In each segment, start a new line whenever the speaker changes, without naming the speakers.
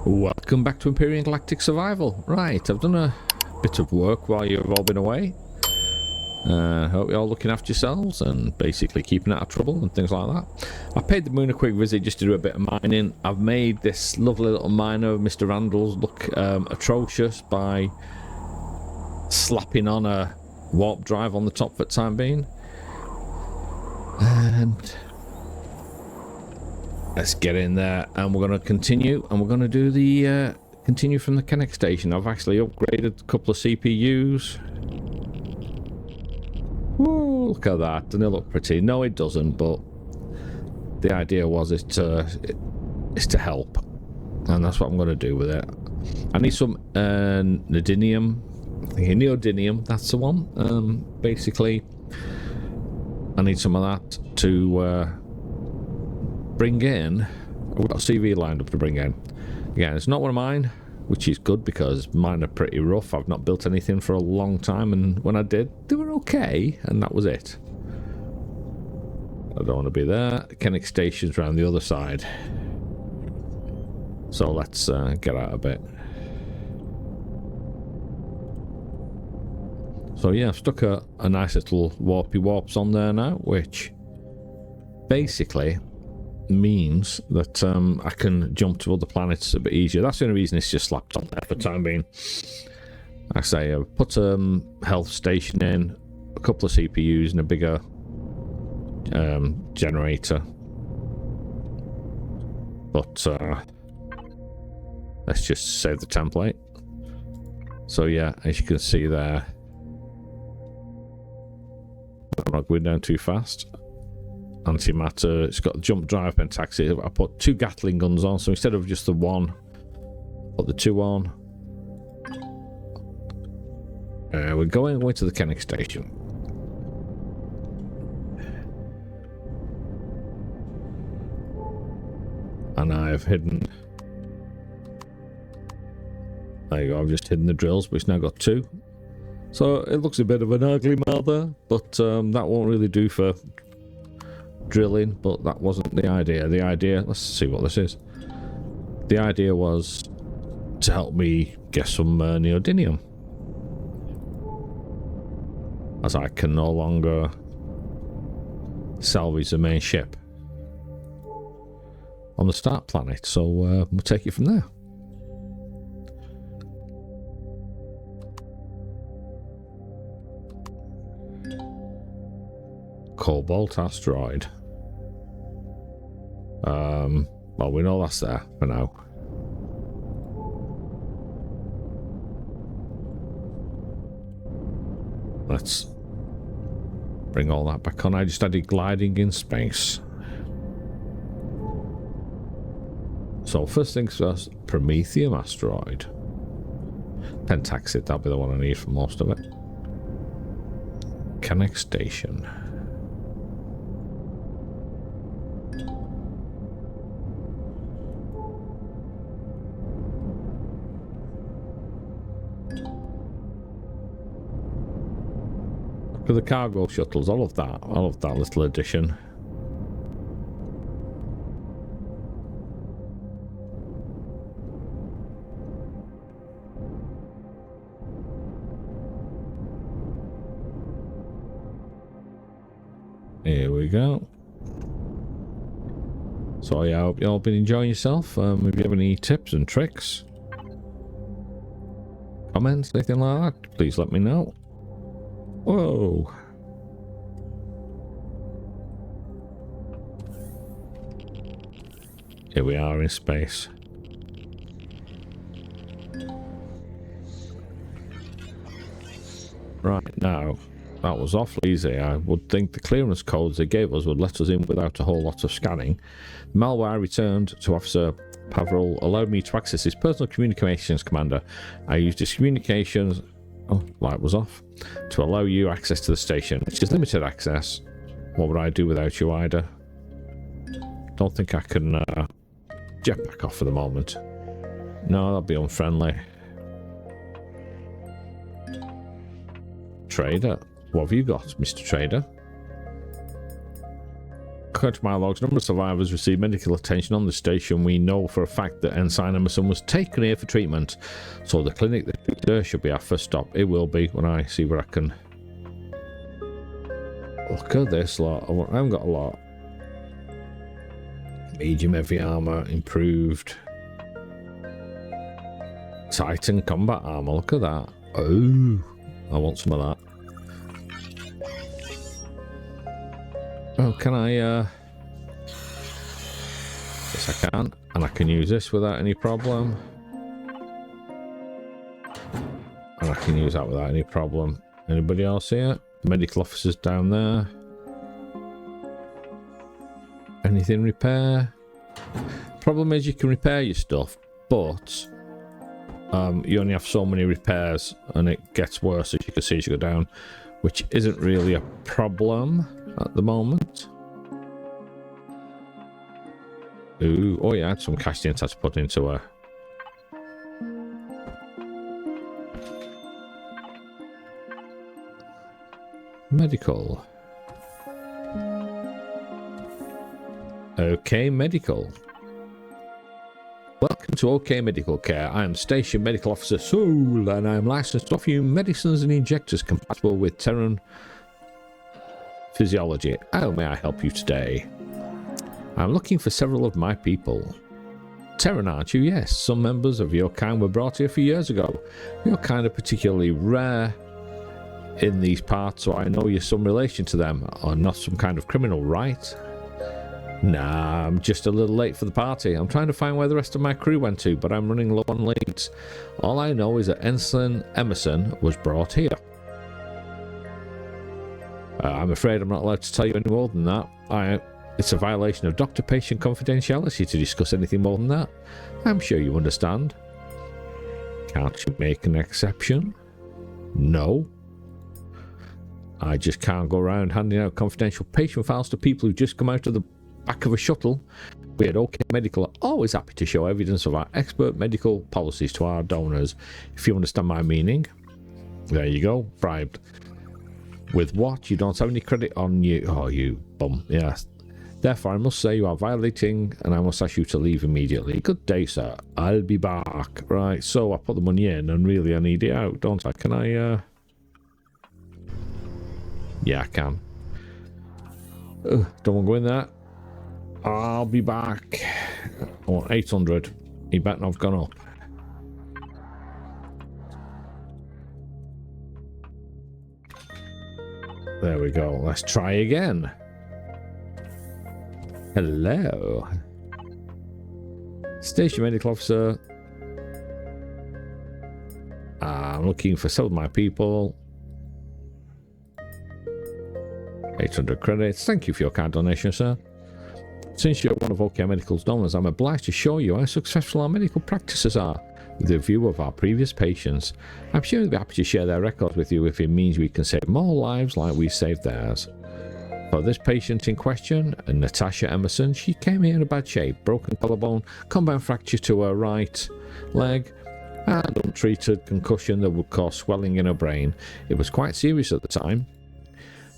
Welcome back to Empyrion Galactic Survival. Right, I've done a bit of work while you've all been away. Hope you're all looking after yourselves and basically keeping out of trouble and things like that. I paid the moon a quick visit just to do a bit of mining. I've made this lovely little miner, Mr. Randall's, look atrocious by slapping on a warp drive on the top for the time being. And let's get in there and we're going to continue, and we're going to do the continue from the Kenex Station. I've actually upgraded a couple of CPUs. Whoa, look at that. Doesn't it look pretty? No, it doesn't, but the idea was is to help, and that's what I'm going to do with it. I need some neodymium. Neodymium, that's the one. Basically, I need some of that to bring in. I've got a CV lined up to bring in. Again, it's not one of mine, which is good because mine are pretty rough. I've not built anything for a long time, and when I did, they were okay, and that was it. I don't want to be there. Kenex Station's around the other side. So let's get out a bit. So yeah, I've stuck a nice little warpy warps on there now, which basically means that I can jump to other planets a bit easier. That's the only reason it's just slapped on there for the time being. Like I say, I've put a health station in, a couple of CPUs and a bigger generator. But let's just save the template. So yeah, as you can see there, I'm not going down too fast. Antimatter, it's got jump drive pentaxi. I put 2 Gatling guns on, so instead of just the one, put the 2 on. We're going away to the Kenex Station. And I've hidden... There you go, I've just hidden the drills, but it's now got 2. So it looks a bit of an ugly map there, but that won't really do for drilling, but that wasn't the idea. The idea, let's see what this is. The idea was to help me get some neodymium, as I can no longer salvage the main ship on the start planet, so we'll take it from there. Cobalt asteroid. Well, we know that's there for now. Let's bring all that back on. I just added gliding in space. So first things first, Prometheum asteroid. Pentaxid, that'll be the one I need for most of it. Kenex Station. For the cargo shuttles, I love that little addition. Here we go. So yeah, I hope you all been enjoying yourself. If you have any tips and tricks, comments, anything like that, please let me know. Whoa. Here we are in space. Right, now, that was awfully easy. I would think the clearance codes they gave us would let us in without a whole lot of scanning. The malware I returned to Officer Pavril allowed me to access his personal communications commander. I used his communications... Oh, light was off. To allow you access to the station, which is limited access. What would I do without you, Ida? Don't think I can jetpack off for the moment. No, that'd be unfriendly. Trader, what have you got, Mr. Trader? according to my logs, a number of survivors received medical attention on the station. We know for a fact that Ensign Emerson was taken here for treatment, so the clinic that treated her should be our first stop. It will be when I see where I can. Look at this lot. I haven't got a lot. Medium heavy armor, improved. Titan combat armor, look at that. Oh, I want some of that. Oh, can I, yes I can, and I can use this without any problem. And I can use that without any problem. Anybody else here? Medical officers down there. Anything repair? Problem is you can repair your stuff, but you only have so many repairs and it gets worse as you can see as you go down, which isn't really a problem at the moment. Ooh, oh yeah, I had some cash in to put into a medical. Okay, medical. Welcome to OK Medical Care. I am Station Medical Officer Soul, and I am licensed to offer you medicines and injectors compatible with Terran physiology. How may I help you today? I'm looking for several of my people. Terran, aren't you? Yes, some members of your kind were brought here a few years ago. Your kind are particularly rare in these parts, so I know you're some relation to them, or not some kind of criminal, right? Nah, I'm just a little late for the party. I'm trying to find where the rest of my crew went to, but I'm running low on leads. All I know is that Ensign Emerson was brought here. I'm afraid I'm not allowed to tell you any more than that. It's a violation of doctor-patient confidentiality to discuss anything more than that. I'm sure you understand. Can't you make an exception? No. I just can't go around handing out confidential patient files to people who just come out of the back of a shuttle. We at OK Medical are always happy to show evidence of our expert medical policies to our donors. If you understand my meaning. There you go. Bribed. With what? You don't have any credit on you. Oh, you bum. Yes. Therefore, I must say you are violating, and I must ask you to leave immediately. Good day, sir. I'll be back. Right, so I put the money in, and really I need it out, don't I? Can I, Yeah, I can. Don't want to go in there. I'll be back. I want 800. He better not have gone up. There we go. Let's try again. Hello. Station Medical Officer. I'm looking for some of my people. 800 credits. Thank you for your kind donation, sir. Since you're one of OK Medical's donors, I'm obliged to show you how successful our medical practices are with a view of our previous patients. I'm sure they'll be happy to share their records with you if it means we can save more lives like we saved theirs. For this patient in question, Natasha Emerson, she came here in a bad shape, broken collarbone, compound fracture to her right leg, and untreated concussion that would cause swelling in her brain. It was quite serious at the time.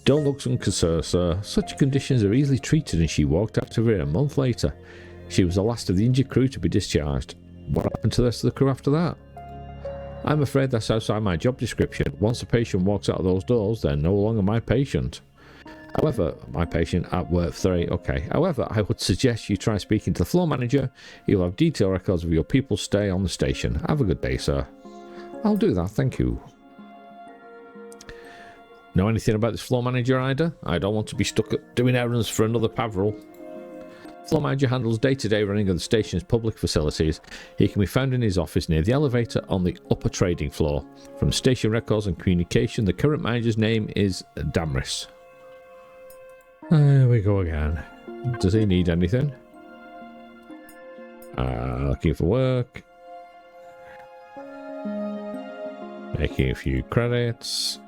Don't look unconcerned, sir. Such conditions are easily treated, and she walked out of here a month later. She was the last of the injured crew to be discharged. What happened to the rest of the crew after that? I'm afraid that's outside my job description. Once a patient walks out of those doors, they're no longer my patient. However, my patient at work 3, okay. However, I would suggest you try speaking to the floor manager. He'll have detailed records of your people's stay on the station. Have a good day, sir. I'll do that, thank you. Know anything about this floor manager, Ida? I don't want to be stuck doing errands for another Pavril. Floor manager handles day-to-day running of the station's public facilities. He can be found in his office near the elevator on the upper trading floor. From station records and communication, the current manager's name is Damris. There we go again. Does he need anything? Looking for work. Making a few credits.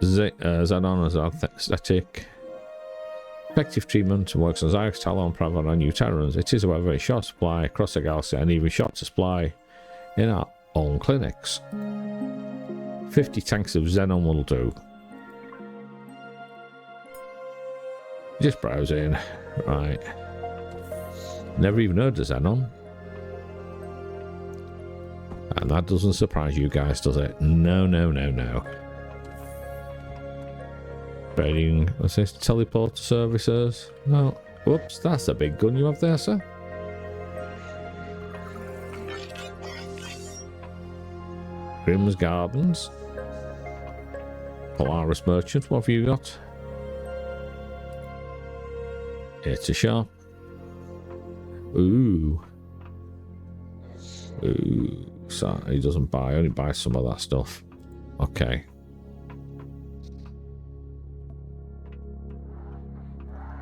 Xenon as aesthetic. Effective treatment works on Zyrex, Talon, Pravon, and new Terrans. It is, however, a short supply across the galaxy and even shorter supply in our own clinics. 50 tanks of Xenon will do. Just browsing. Right. Never even heard of Xenon. And that doesn't surprise you guys, does it? No, no, no, no. Trading, what's this? Teleporter services? No. Whoops, that's a big gun you have there, sir. Grimm's Gardens. Polaris Merchant, what have you got? It's a shop. Ooh. Ooh. So he doesn't buy, only buys some of that stuff. Okay.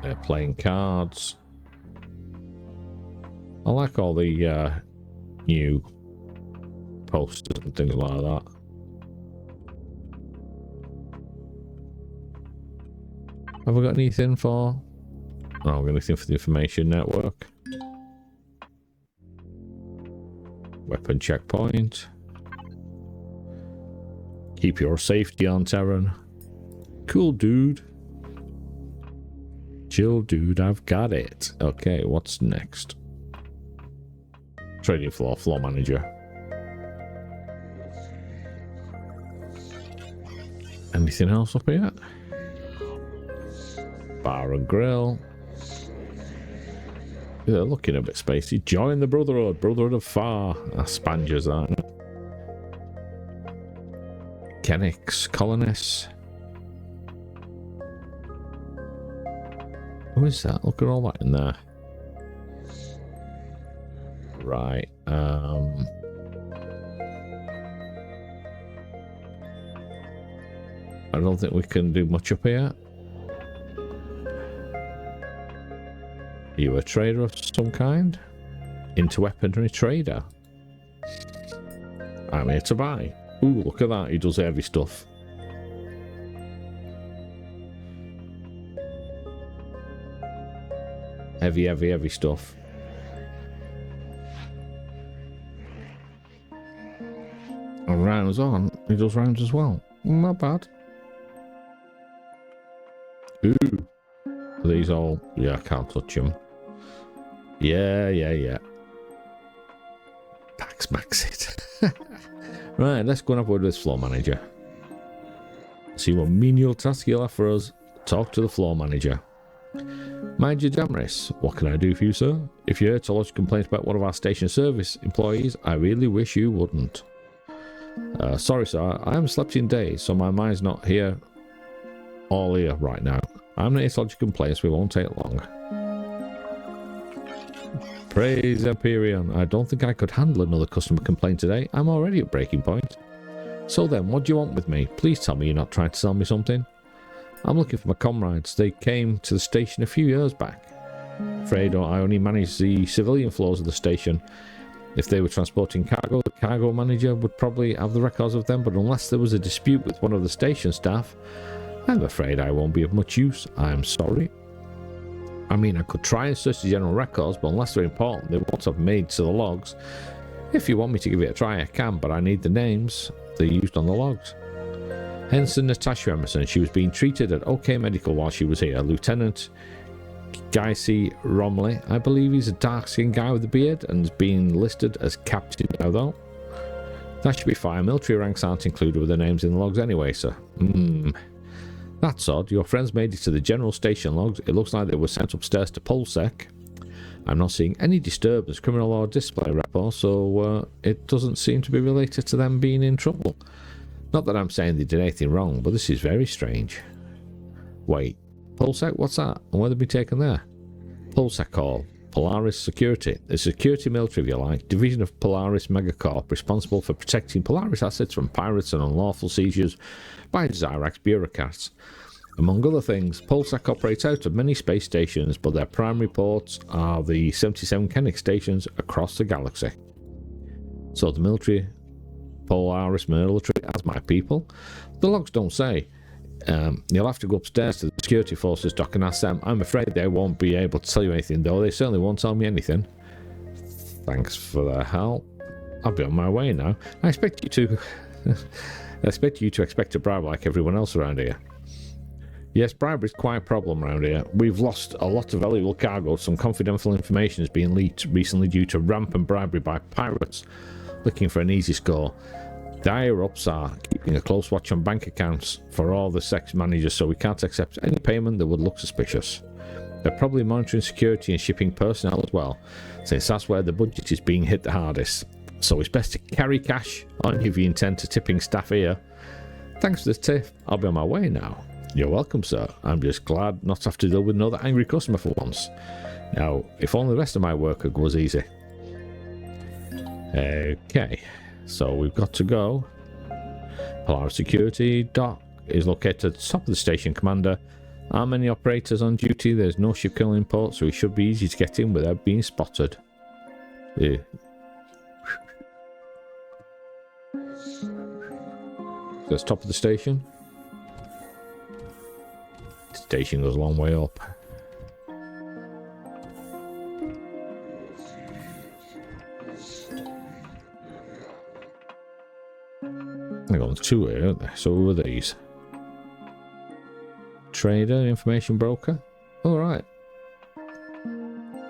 They're playing cards. I like all the new posters and things like that. Have we got anything for? Oh, I've got anything for the information network. Weapon checkpoint. Keep your safety on, Terran. Cool, dude. Chill, dude, I've got it. Okay, what's next? Trading floor, floor manager. Anything else up here? Bar and grill. They're looking a bit spacey. Join the Brotherhood. Brotherhood of Far. Spangers, aren't they? Kenex colonists. Who is that? Look at all that in there. Right. I don't think we can do much up here. Are you a trader of some kind? Interweaponry trader. I'm here to buy. Ooh, look at that. He does heavy stuff. Heavy, heavy, heavy stuff. And rounds on. He does rounds as well. Not bad. Ooh. Are these all... Yeah, I can't touch them. Yeah. Max it. Right, let's go and have a word with this floor manager. See what menial task you'll have for us. Talk to the floor manager. Mind your Jamris, what can I do for you, sir? If you're here to lodge complaints about one of our station service employees, I really wish you wouldn't. Sorry, sir, I haven't slept in days, so my mind's not here. All here right now. I'm not here to lodge complaints, we won't take long. Praise Empyrion. I don't think I could handle another customer complaint today. I'm already at breaking point. So then, what do you want with me? Please tell me you're not trying to sell me something. I'm looking for my comrades. They came to the station a few years back. Afraid I only manage the civilian floors of the station. If they were transporting cargo, the cargo manager would probably have the records of them, but unless there was a dispute with one of the station staff, I'm afraid I won't be of much use. I'm sorry. I mean, I could try and search the general records, but unless they're important, they won't have made to the logs. If you want me to give it a try, I can, but I need the names they used on the logs. Ensign Natasha Emerson. She was being treated at OK Medical while she was here. Lieutenant Guy C. Romley. I believe he's a dark-skinned guy with a beard and is being listed as captain now, though. That should be fine. Military ranks aren't included with the names in the logs anyway, sir. That's odd. Your friends made it to the general station logs. It looks like they were sent upstairs to Polsec. I'm not seeing any disturbance, criminal or display report, so it doesn't seem to be related to them being in trouble. Not that I'm saying they did anything wrong, but this is very strange. Wait, Polsec? What's that? And where they be taken there? Polsec Hall. Polaris Security. The security military, if you like, division of Polaris Megacorp, responsible for protecting Polaris assets from pirates and unlawful seizures by Zyrax bureaucrats. Among other things, Polsec operates out of many space stations, but their primary ports are the 77 Kenex stations across the galaxy. So the military, Polaris military, as my people? The logs don't say. You'll have to go upstairs to the security forces dock and ask them. I'm afraid they won't be able to tell you anything, though. They certainly won't tell me anything. Thanks for the help. I'll be on my way now. I expect you to expect a bribe like everyone else around here. Yes, bribery is quite a problem around here. We've lost a lot of valuable cargo. Some confidential information has been leaked recently due to rampant bribery by pirates looking for an easy score. The higher ups are keeping a close watch on bank accounts for all the sex managers, so we can't accept any payment that would look suspicious. They're probably monitoring security and shipping personnel as well, since that's where the budget is being hit the hardest. So it's best to carry cash on if you intend to tipping staff here. Thanks for the tip. I'll be on my way now. You're welcome, sir. I'm just glad not to have to deal with another angry customer for once. Now, if only the rest of my work was easy. Okay, so we've got to go. Polaris Security Dock is located at the top of the station, Commander. Are many operators on duty? There's no ship killing port, so it should be easy to get in without being spotted. Yeah. That's top of the station. The station goes a long way up. They've got two here, aren't they? So who are these? Trader, information broker. All right.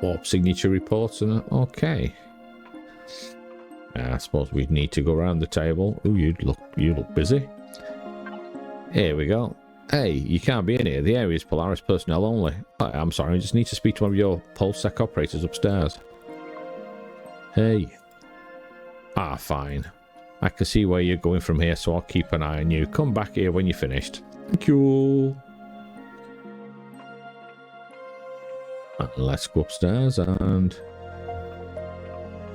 Warp signature reports and okay. I suppose we need to go around the table. Ooh, you look busy. Here we go. Hey, you can't be in here. The area is Polaris personnel only. I'm sorry, I just need to speak to one of your PulseSec operators upstairs. Hey. Ah, fine. I can see where you're going from here, so I'll keep an eye on you. Come back here when you're finished. Thank you. Let's go upstairs and...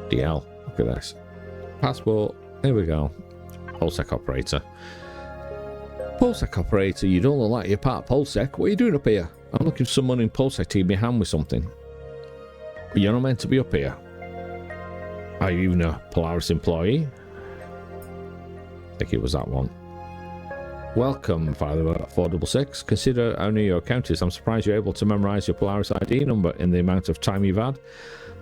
DL. Look at this. Passport. There we go. PulseSec operator. PulseSec operator, you don't look like you're part of PulseSec. What are you doing up here? I'm looking for someone in PulseSec to give me a hand with something. But you're not meant to be up here. Are you even a Polaris employee? I think it was that one. Welcome, Father 466. Consider how new your account is. I'm surprised you're able to memorize your Polaris ID number in the amount of time you've had.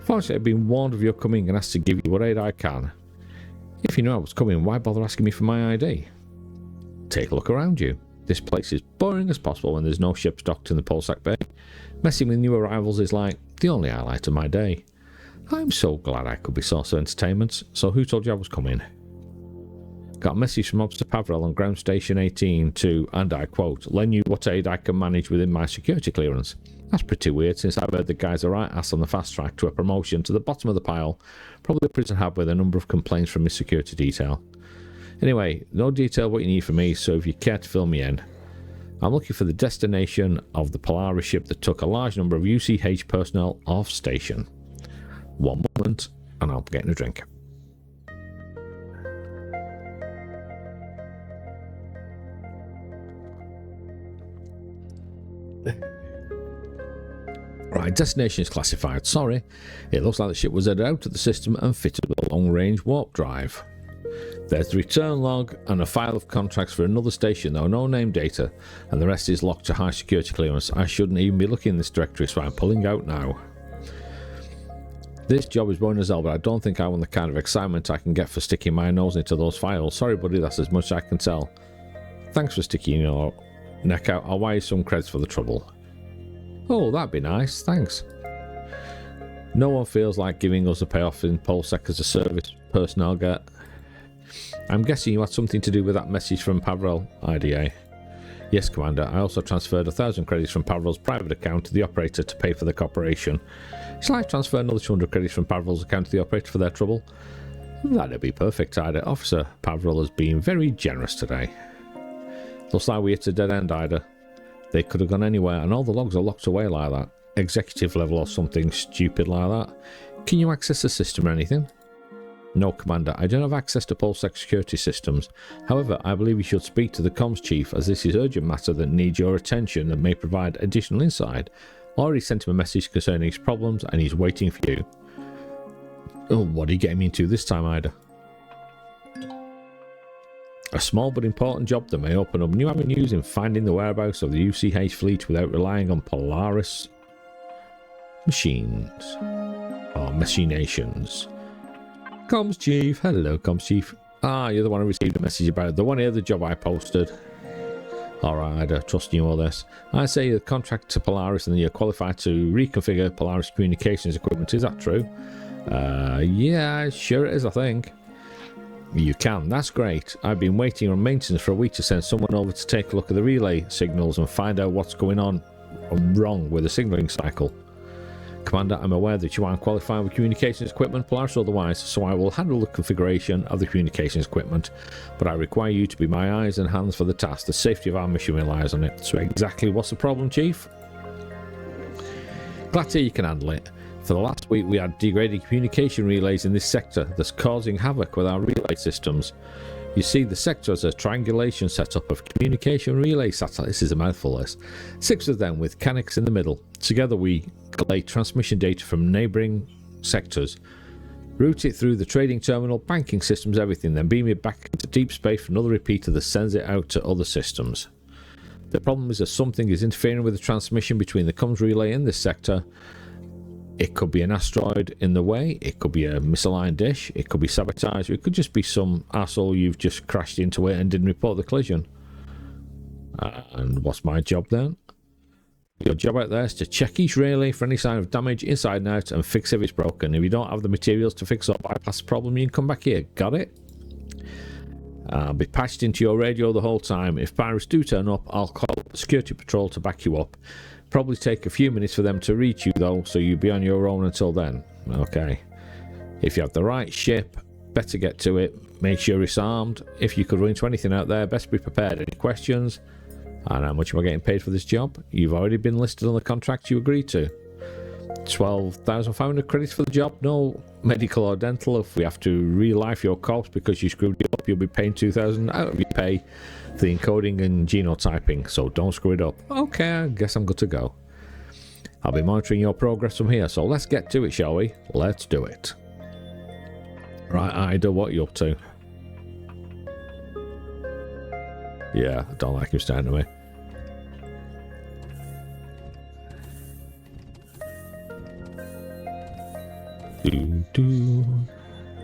Fortunately, I've been warned of your coming and asked to give you what aid I can. If you knew I was coming, why bother asking me for my ID? Take a look around you. This place is boring as possible when there's no ships docked in the PulseSec Bay. Messing with new arrivals is like the only highlight of my day. I'm so glad I could be source of entertainment. So who told you I was coming? Got a message from Officer Pavrel on Ground Station 18 to, and I quote, lend you what aid I can manage within my security clearance. That's pretty weird, since I've heard the guy's a right ass on the fast track to a promotion to the bottom of the pile. Probably a prison hab with a number of complaints from his security detail. Anyway, no detail what you need from me, so if you care to fill me in. I'm looking for the destination of the Polaris ship that took a large number of UCH personnel off station. One moment, and I'll be getting a drink. Right, destination is classified. Sorry. It looks like the ship was headed out of the system and fitted with a long-range warp drive. There's the return log and a file of contracts for another station, though no name data, and the rest is locked to high security clearance. I shouldn't even be looking in this directory, so I'm pulling out now. This job is boring as hell, but I don't think I want the kind of excitement I can get for sticking my nose into those files. Sorry, buddy, that's as much as I can tell. Thanks for sticking your neck out. I'll wire you some credits for the trouble. Oh, that'd be nice, thanks. No one feels like giving us a payoff in PulseSec as a service personnel get. I'm guessing you had something to do with that message from Pavrel, IDA. Yes, Commander. I also transferred 1,000 credits from Pavrel's private account to the operator to pay for the cooperation. Shall I transfer another 200 credits from Pavrel's account to the operator for their trouble? That'd be perfect, Ida. Officer Pavrel has been very generous today. Looks like we hit a dead end, Ida. They could have gone anywhere, and all the logs are locked away like that. Executive level or something stupid like that. Can you access the system or anything? No, Commander. I don't have access to PulseSec security systems. However, I believe you should speak to the comms chief, as this is urgent matter that needs your attention and may provide additional insight. Already sent him a message concerning his problems, and he's waiting for you. Oh, what are you getting me into this time, Ida? A small but important job that may open up new avenues in finding the whereabouts of the UCH fleet without relying on Polaris machines or machinations. Comms Chief. Hello, Comms Chief. Ah, you're the one who received a message about the one here, the job I posted. Alright, I trust you all this. I say you contract to Polaris and then you're qualified to reconfigure Polaris communications equipment. Is that true? Yeah, sure it is, I think. You can, that's great. I've been waiting on maintenance for a week to send someone over to take a look at the relay signals and find out what's going on wrong with the signaling cycle. Commander, I'm aware that you aren't qualified with communications equipment, Polaris or otherwise, so I will handle the configuration of the communications equipment, but I require you to be my eyes and hands for the task. The safety of our mission relies on it. So exactly what's the problem, Chief? Glad to hear you can handle it. For the last week we had degraded communication relays in this sector that's causing havoc with our relay systems. You see, the sector has a triangulation setup of communication relay satellites. This is a mouthful, this. 6 of them with Kenex in the middle. Together we collate transmission data from neighbouring sectors, route it through the trading terminal, banking systems, everything, then beam it back into deep space for another repeater that sends it out to other systems. The problem is that something is interfering with the transmission between the comms relay in this sector. It could be an asteroid in the way, it could be a misaligned dish, it could be sabotage, or it could just be some asshole you've just crashed into it and didn't report the collision. And what's my job then? Your job out there is to check each relay for any sign of damage inside and out and fix if it's broken. If you don't have the materials to fix or bypass the problem, you can come back here. Got it? I'll be patched into your radio the whole time. If pirates do turn up, I'll call the security patrol to back you up. Probably take a few minutes for them to reach you though, so you'll be on your own until then. Okay. If you have the right ship, better get to it. Make sure it's armed. If you could run into anything out there, best be prepared. Any questions? And how much am I getting paid for this job? You've already been listed on the contract you agreed to. 12,500 credits for the job. No medical or dental. If we have to re-life your corpse because you screwed it up, you'll be paying 2,000 out of your pay for the encoding and genotyping, so don't screw it up. Okay, I guess I'm good to go. I'll be monitoring your progress from here, so let's get to it, shall we? Let's do it. Right, Ida, what are you up to? Yeah, I don't like him staring at me.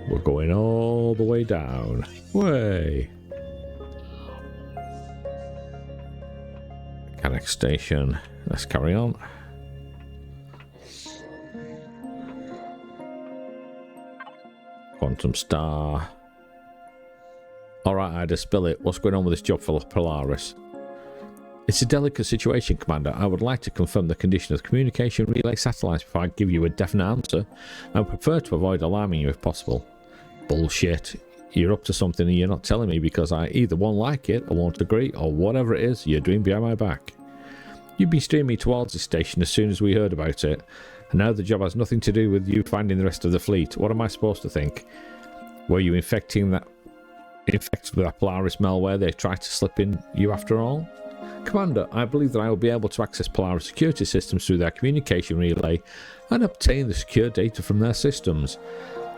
We're going all the way down. Way. Kenex Station. Let's carry on. Quantum Star. Alright, Ida, spill it. What's going on with this job for Polaris? It's a delicate situation, Commander. I would like to confirm the condition of the communication relay satellites before I give you a definite answer. I would prefer to avoid alarming you if possible. Bullshit. You're up to something and you're not telling me because I either won't like it or won't agree, or whatever it is you're doing behind my back. You've been steering me towards this station as soon as we heard about it, and now the job has nothing to do with you finding the rest of the fleet. What am I supposed to think? Were you infected with that Polaris malware they tried to slip in you after all? Commander, I believe that I will be able to access Polaris security systems through their communication relay and obtain the secure data from their systems.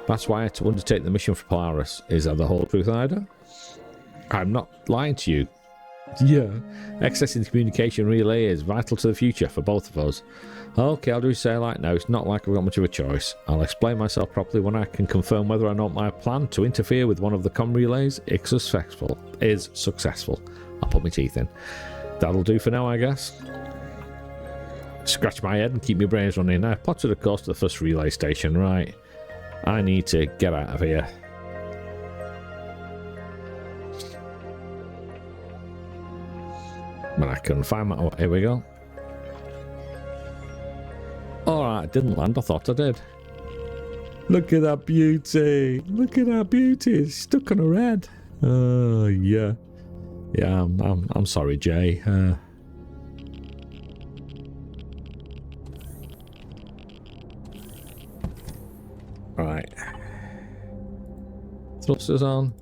That's why I had to undertake the mission for Polaris. Is that the whole truth, Ida? I'm not lying to you. Yeah, accessing the communication relay is vital to the future for both of us. Okay, I'll do say like now. It's not like I've got much of a choice. I'll explain myself properly when I can confirm whether or not my plan to interfere with one of the comm relays is successful. I'll put my teeth in. That'll do for now, I guess. Scratch my head and keep my brains running. I potted a course to the first relay station. Right. I need to get out of here. But I couldn't find my... Oh, here we go. Alright, I didn't land. I thought I did. Look at that beauty. Look at that beauty. It's stuck on her head. Oh, yeah. Yeah, I'm sorry, Jay. Right. Thrusters on.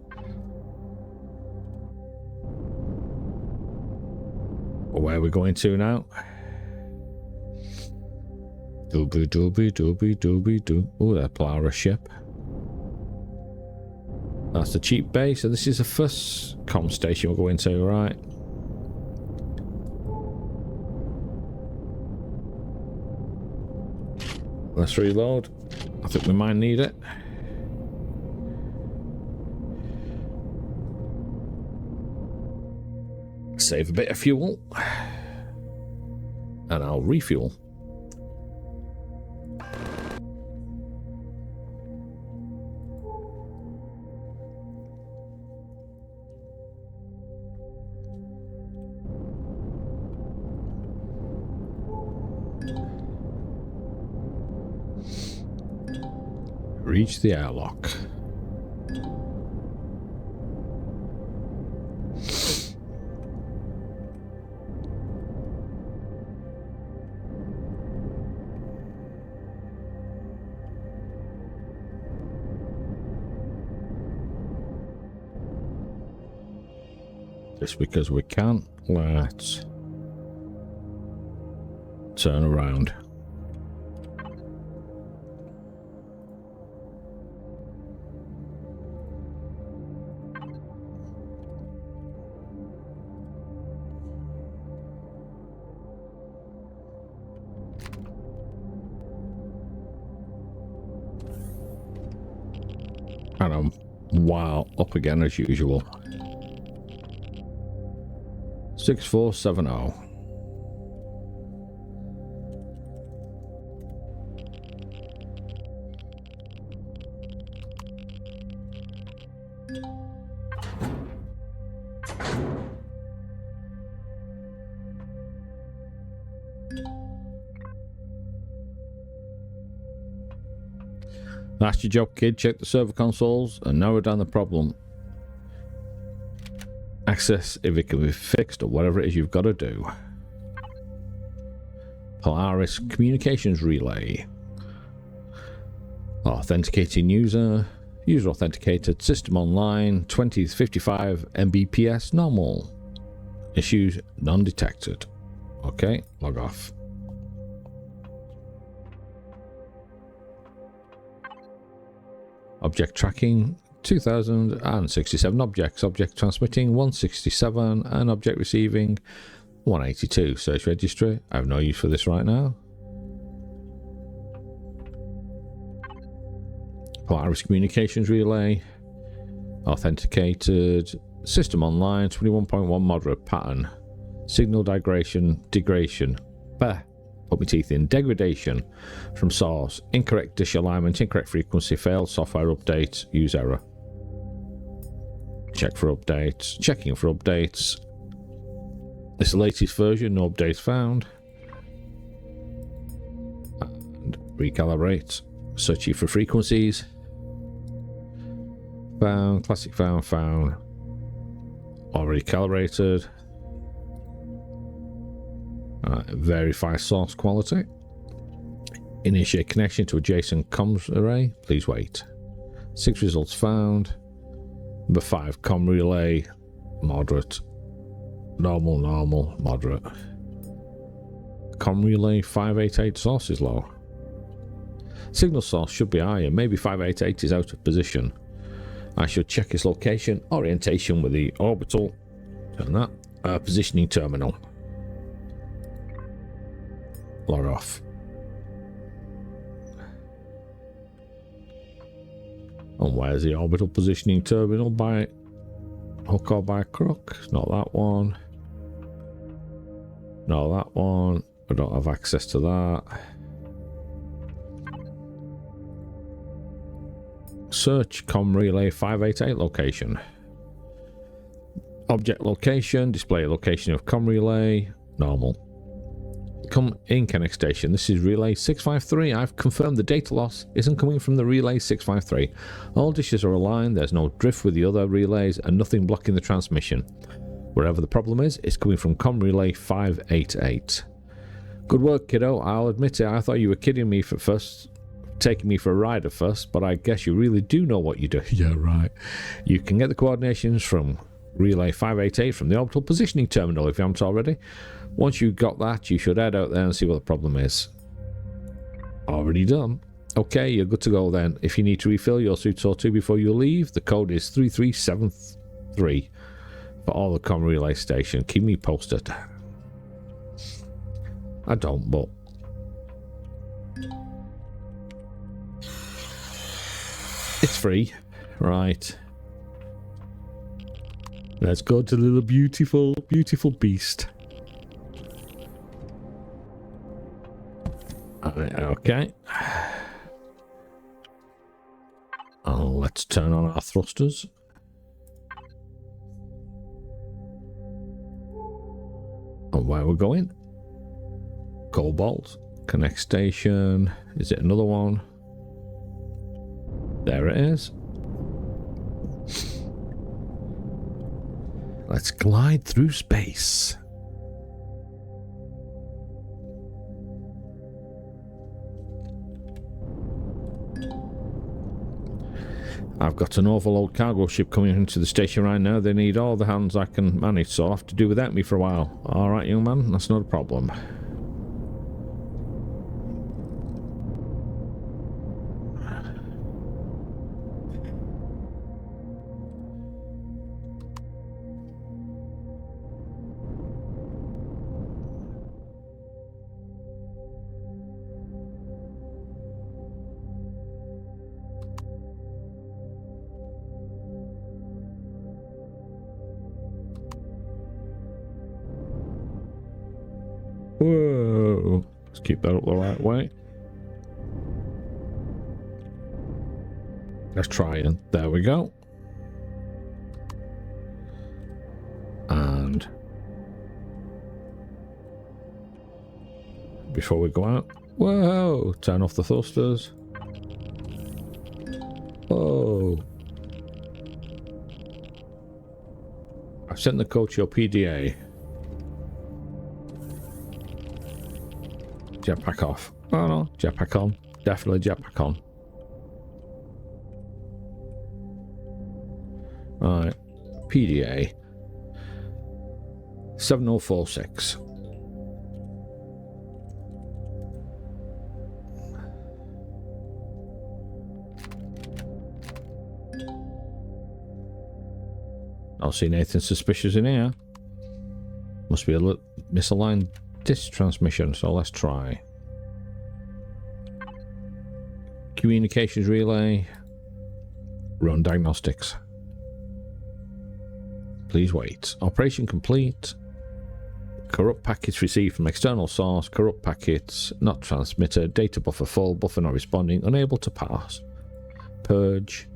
Where are we going to now? Dooby dooby dooby dooby doo. Oh, that Polaris ship. That's the cheap base. So this is the first comm station we're going to, right? Let's reload. I think we might need it. save a bit of fuel. And I'll refuel. Reach the airlock. Just because we can't, let's turn around. And I'm up again as usual. 6470. That's your job, kid. Check the server consoles and narrow down the problem. Access if it can be fixed or whatever it is you've got to do. Polaris communications relay. Authenticating user. User authenticated. System online. 2055 Mbps normal. Issues non-detected. Okay, log off. Object tracking 2067 objects. Object transmitting 167 and object receiving 182. Search registry. I have no use for this right now. Polaris communications relay. Authenticated. System online 21.1 moderate pattern. Signal degradation. Put my teeth in. Degradation from source. Incorrect dish alignment. Incorrect frequency. Failed software update. Use error. Check for updates. Checking for updates. This is the latest version. No updates found. And recalibrate. Searching for frequencies. Found. Classic found. Found. Already calibrated. Verify source quality. Initiate connection to adjacent comms array. Please wait. 6 results found. Number 5 comm relay. Moderate. Normal, moderate. Comm relay 588 source is low. Signal source should be higher. Maybe 588 is out of position. I should check its location. Orientation with the orbital. Turn that. Positioning terminal. Log off. And where's the orbital positioning terminal? By hook or by crook? Not that one. No, that one. I don't have access to that. Search comm relay 588 location. Object location. Display location of comm relay. Normal. Come in, Kenex Station. This is relay 653. I've confirmed the data loss isn't coming from the relay 653. All dishes are aligned. There's no drift with the other relays and nothing blocking the transmission. Wherever the problem is, it's coming from comm relay 588. Good work, kiddo. I'll admit it. I thought you were kidding me for first, taking me for a ride at first, but I guess you really do know what you do. Yeah, right. You can get the coordinations from relay 588 from the orbital positioning terminal if you haven't already. Once you've got that, you should head out there and see what the problem is. Already done. Okay, you're good to go then. If you need to refill your suit or two before you leave, the code is 3373 for all the comm relay station. Keep me posted. I don't, but it's free, right? Let's go to the little beautiful, beautiful beast. Okay. Let's turn on our thrusters. And where we're going? Cobalt. Kenex Station. Is it another one? There it is. Let's glide through space. I've got an overload cargo ship coming into the station right now. They need all the hands I can manage, so I'll have to do without me for a while. Alright, young man, that's not a problem. Whoa! Let's keep that up the right way. Let's try and there we go. And before we go out, whoa! Turn off the thrusters. Whoa! I've sent the code to your PDA. Jetpack off. Oh no, jetpack on. Definitely jetpack on. Right. PDA 7046. I don't see anything suspicious in here. Must be a misaligned disk transmission, so let's try. Communications relay. Run diagnostics. Please wait. Operation complete. Corrupt packets received from external source. Corrupt packets not transmitted. Data buffer full. Buffer not responding. Unable to pass. Purge.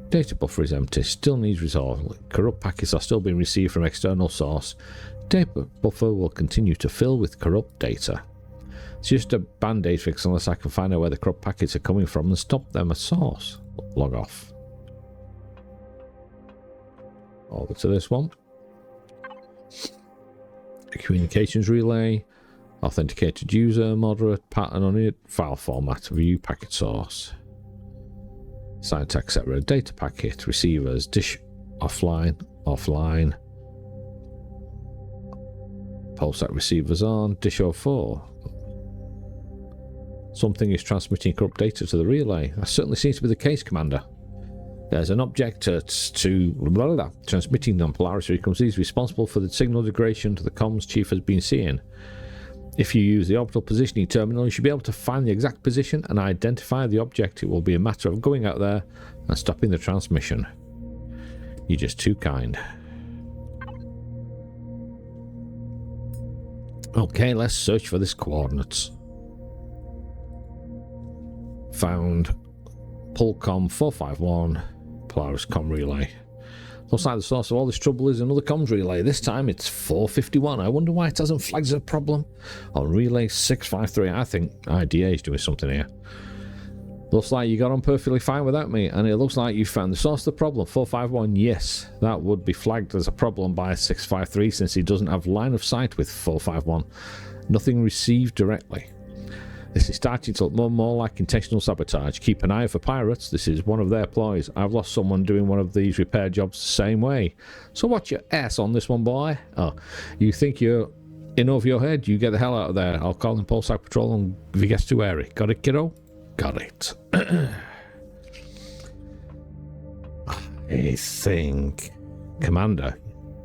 Data buffer is empty. Still needs resolve. Corrupt packets are still being received from external source. Data buffer will continue to fill with corrupt data. It's just a band-aid fix unless I can find out where the corrupt packets are coming from and stop them at source. Log off. Over to this one. Communications relay. Authenticated user. Moderate pattern on it. File format. View packet source. Signed to accept red data packet. Receivers. Dish offline. Offline. Pulsat receivers on. Dish 04. Something is transmitting corrupt data to the relay. That certainly seems to be the case, Commander. There's an object transmitting non-Polaris frequencies responsible for the signal degradation to the comms chief has been seen. If you use the orbital positioning terminal, you should be able to find the exact position and identify the object. It will be a matter of going out there and stopping the transmission. You're just too kind. Okay, let's search for this coordinates. Found Pulcom 451 Polaris com relay. Looks like the source of all this trouble is another comms relay. This time it's 451. I wonder why it hasn't flagged as a problem on relay 653. I think IDA is doing something here. Looks like you got on perfectly fine without me, and it looks like you found the source of the problem. 451, yes, that would be flagged as a problem by 653 since he doesn't have line of sight with 451. Nothing received directly. This is starting to look more and more like intentional sabotage. Keep an eye out for pirates. This is one of their ploys. I've lost someone doing one of these repair jobs the same way. So watch your ass on this one, boy. Oh, you think you're in over your head? You get the hell out of there. I'll call in Pulsar Patrol and if he gets too airy. Got it, kiddo? Got it. I think, Commander,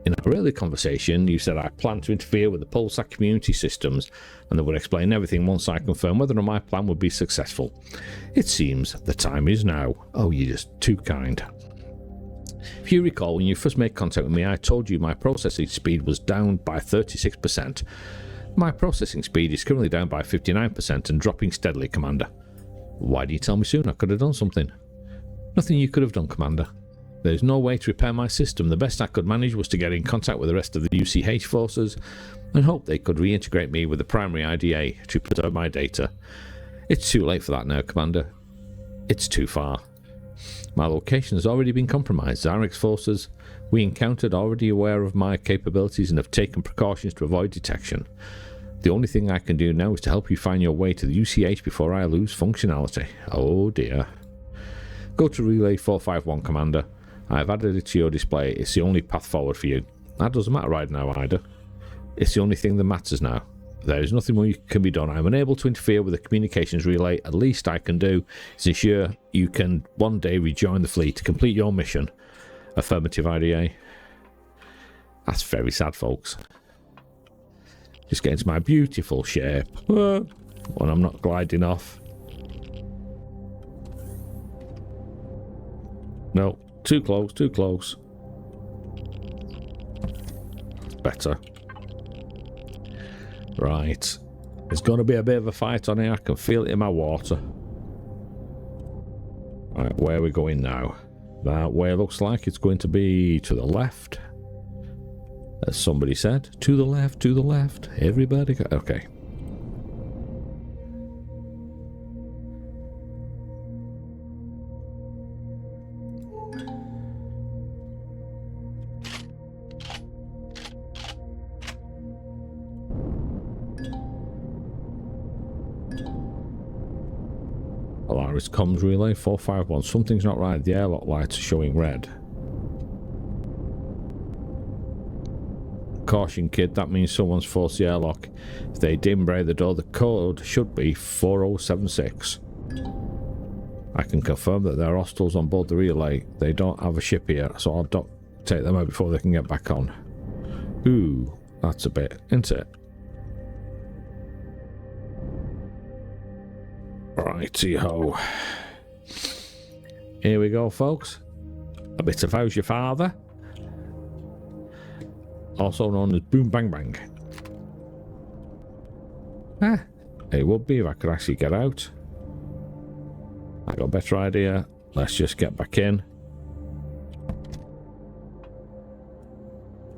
in our earlier conversation, you said I plan to interfere with the Pulsar community systems and that would explain everything once I confirm whether or not my plan would be successful. It seems the time is now. Oh, you're just too kind. If you recall, when you first made contact with me, I told you my processing speed was down by 36%. My processing speed is currently down by 59% and dropping steadily, Commander. Why didn't you tell me sooner? I could have done something. Nothing you could have done, Commander. There is no way to repair my system. The best I could manage was to get in contact with the rest of the UCH forces and hope they could reintegrate me with the primary IDA to preserve my data. It's too late for that now, Commander. It's too far. My location has already been compromised. Zarek's forces we encountered are already aware of my capabilities and have taken precautions to avoid detection. The only thing I can do now is to help you find your way to the UCH before I lose functionality. Oh dear. Go to Relay 451, Commander. I have added it to your display. It's the only path forward for you. That doesn't matter right now, Ida. It's the only thing that matters now. There is nothing more can be done. I am unable to interfere with the communications relay. At least I can do is ensure you can one day rejoin the fleet to complete your mission. Affirmative, IDA. That's very sad, folks. Just get into my beautiful shape when I'm not gliding off. No, too close, too close. Better. Right. There's going to be a bit of a fight on here. I can feel it in my water. Right, where are we going now? That way looks like it's going to be to the left. As somebody said, to the left, to the left. Everybody go. Okay. Polaris comms relay 451. Something's not right. The airlock lights are showing red. Caution, kid. That means someone's forced the airlock. If they didn't break the door, the code should be 4076. I can confirm that there are hostiles on board the relay. They don't have a ship here, so I'll take them out before they can get back on. Ooh, that's a bit, isn't it? Righty-ho. Here we go, folks. A bit of How's Your Father? Also known as Boom Bang Bang. It would be if I could actually get out. I got a better idea. Let's just get back in.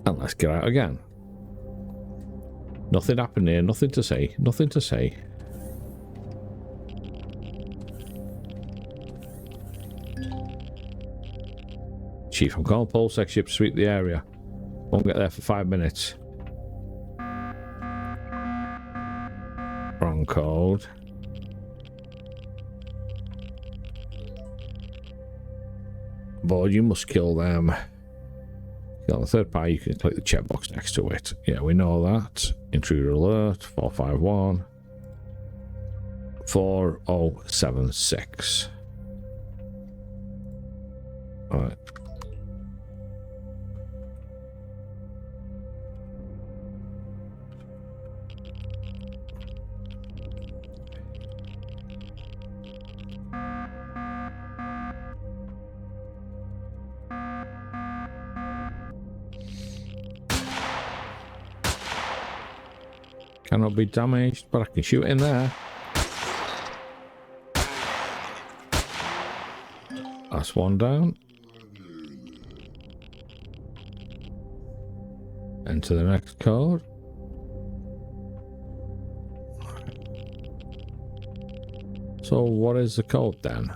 And let's get out again. Nothing happened here. Nothing to say. Nothing to say. Chief, I'm calling Polsec ship to sweep the area. Won't get there for 5 minutes. Wrong code. Board, you must kill them. Kill the third party, you can click the checkbox next to it. Yeah, we know that. Intruder alert, 451. 4076. Alright. Cannot be damaged, but I can shoot in there. That's one down. Enter the next code. So what is the code then?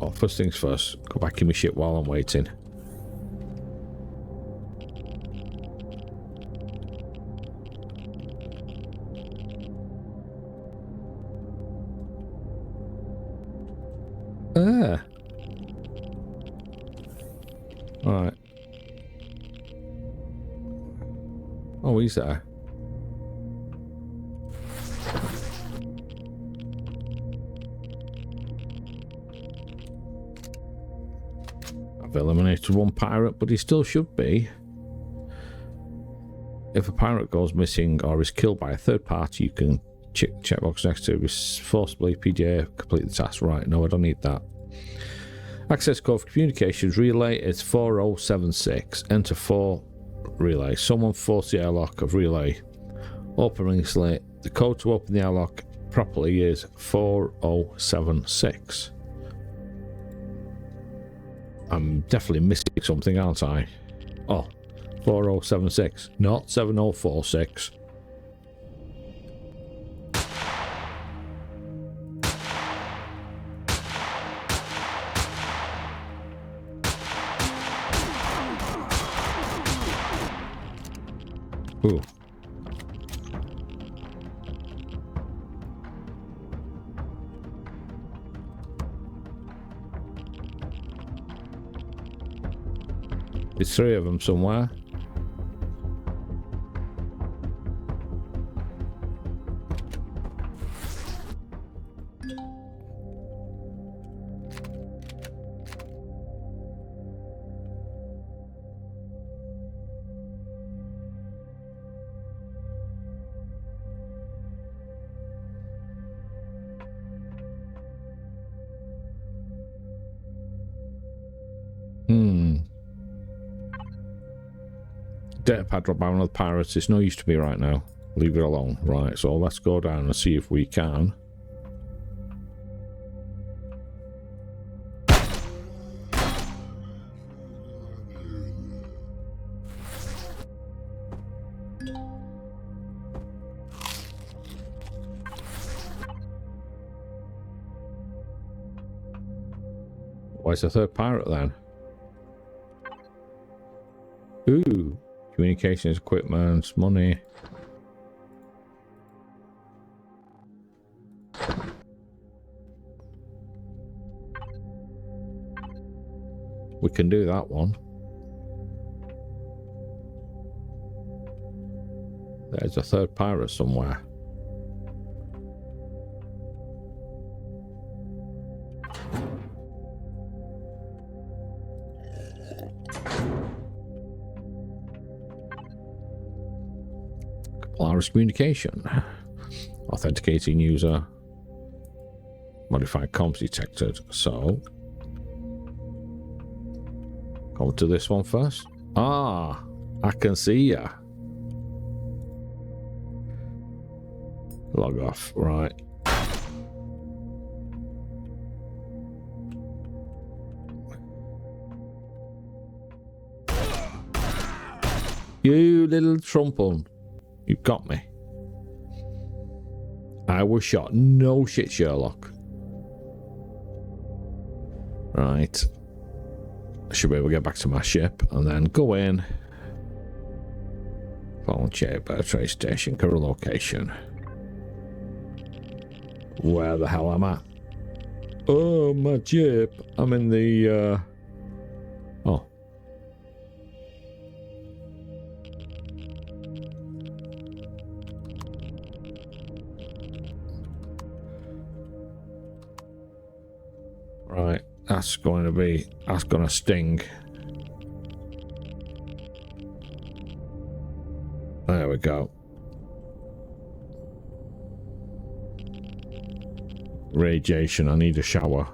Oh, first things first. Go back in my ship while I'm waiting. Alright. Oh, he's there. I've eliminated one pirate, but he still should be. If a pirate goes missing or is killed by a third party, you can checkbox next to it. Forcibly PDA complete the task. Right, no, I don't need that. Access code for communications relay is 4076. Enter 4 relay. Someone force the airlock of relay. Open ring slate. The code to open the airlock properly is 4076. I'm definitely missing something, aren't I? Oh, 4076, not 7046. Ooh. There's 3 of them somewhere. Data pad dropped by one of the pirates. It's no use to me right now. Leave it alone. Right, so let's go down and see if we can. Where's the 3rd pirate then? Ooh. Communications equipment, money. We can do that one. There's a 3rd pirate somewhere. Polaris communication. Authenticating user. Modified comms detected. So go to this one first. Ah, I can see ya. Log off, right. You little trumpon. You got me. I was shot. No shit, Sherlock. Right. I should be able to get back to my ship and then go in. Phone chamber, trace station, current location. Where the hell am I? Oh, my ship. I'm in the, Oh. Right, that's going to sting. There we go. Radiation, I need a shower.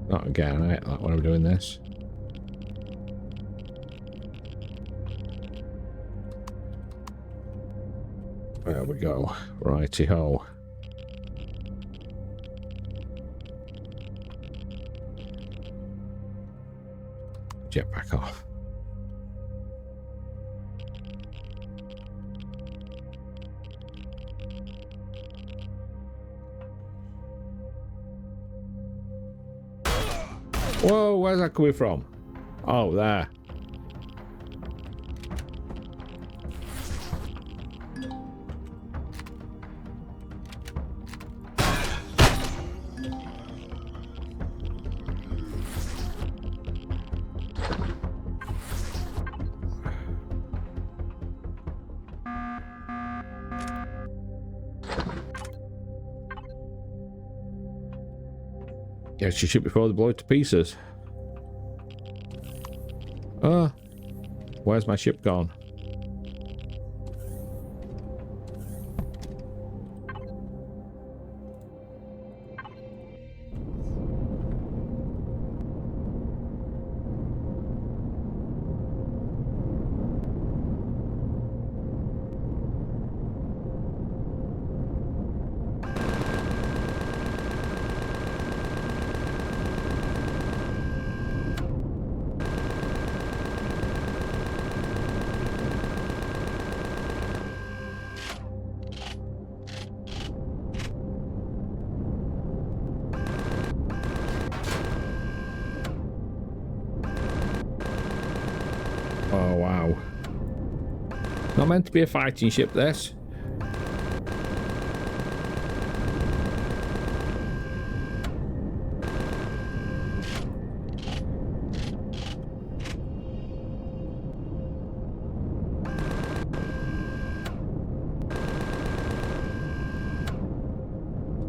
Not again, I hate that when I'm doing this. There we go. Righty-ho. Jetpack off. Whoa, where's that coming from? Oh, there. Get your ship before they blow it to pieces. Where's my ship gone? Oh, wow. Not meant to be a fighting ship, this.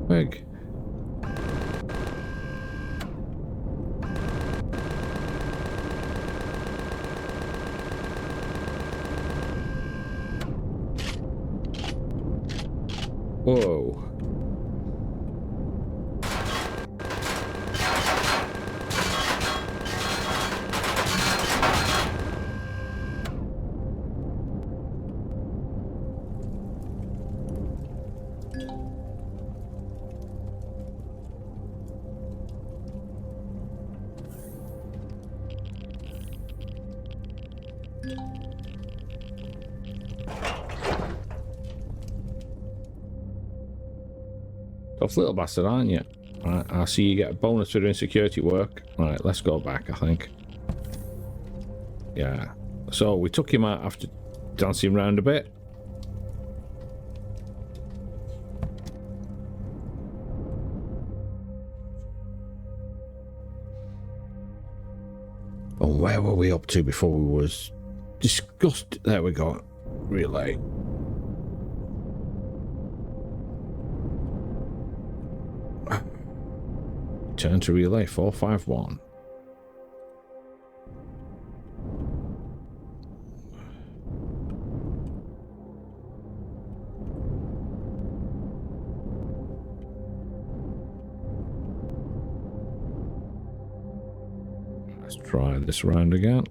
Big. Whoa. Tough little bastard, aren't you? Right, I see you get a bonus for doing security work. Right, let's go back, I think. Yeah. So, we took him out after dancing around a bit. Oh, where were we up to before we was discussed? There we go. Relay. Turn to relay 451. Let's try this round again.